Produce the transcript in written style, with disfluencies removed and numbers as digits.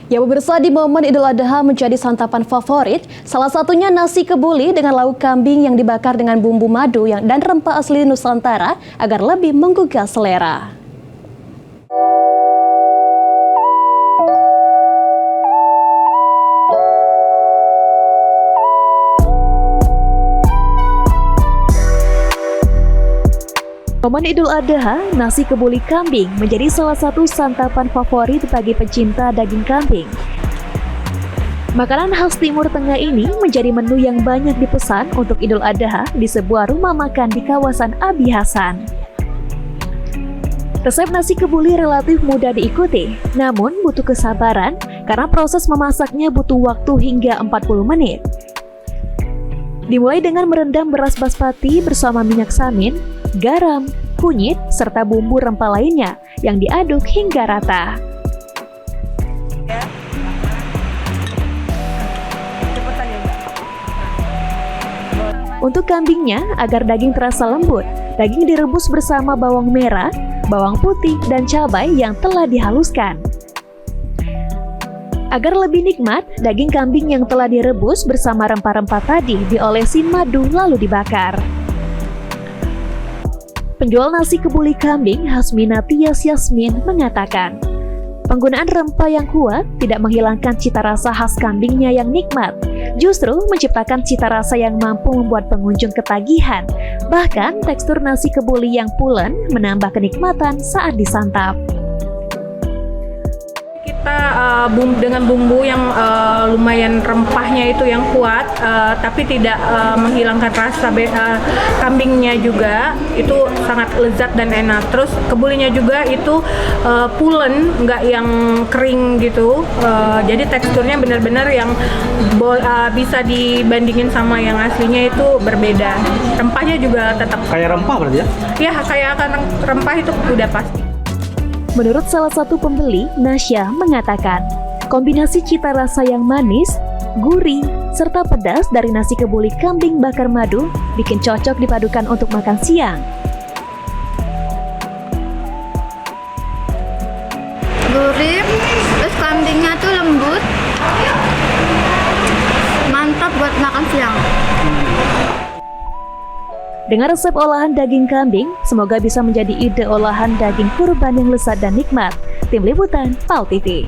Ya pemirsa, di momen Idul Adha menjadi santapan favorit, salah satunya nasi kebuli dengan lauk kambing yang dibakar dengan bumbu madu dan rempah asli Nusantara agar lebih menggugah selera. Momen Idul Adha, nasi kebuli kambing menjadi salah satu santapan favorit bagi pecinta daging kambing. Makanan khas Timur Tengah ini menjadi menu yang banyak dipesan untuk Idul Adha di sebuah rumah makan di kawasan Abi Hasan. Resep nasi kebuli relatif mudah diikuti, namun butuh kesabaran karena proses memasaknya butuh waktu hingga 40 menit. Dimulai dengan merendam beras basmati bersama minyak samin, garam, kunyit, serta bumbu rempah lainnya yang diaduk hingga rata. Untuk kambingnya, agar daging terasa lembut, daging direbus bersama bawang merah, bawang putih, dan cabai yang telah dihaluskan. Agar lebih nikmat, daging kambing yang telah direbus bersama rempah-rempah tadi diolesin madu lalu dibakar. Penjual nasi kebuli kambing Hasmina Tias Yasmin mengatakan, penggunaan rempah yang kuat tidak menghilangkan cita rasa khas kambingnya yang nikmat, justru menciptakan cita rasa yang mampu membuat pengunjung ketagihan. Bahkan tekstur nasi kebuli yang pulen menambah kenikmatan saat disantap. Kita dengan bumbu yang lumayan rempahnya itu yang kuat, tapi tidak menghilangkan rasa kambingnya juga, itu sangat lezat dan enak. Terus kebulinya juga itu pulen, nggak yang kering gitu, jadi teksturnya benar-benar yang bisa dibandingin sama yang aslinya itu berbeda. Rempahnya juga tetap kayak rempah berarti ya? Ya, kayak rempah itu udah pasti. Menurut salah satu pembeli, Nasya mengatakan, kombinasi cita rasa yang manis, gurih, serta pedas dari nasi kebuli kambing bakar madu bikin cocok dipadukan untuk makan siang. Gurih, terus kambingnya tuh lembut, mantap buat makan siang. Dengan resep olahan daging kambing, semoga bisa menjadi ide olahan daging kurban yang lezat dan nikmat. Tim Liputan, PAL TV.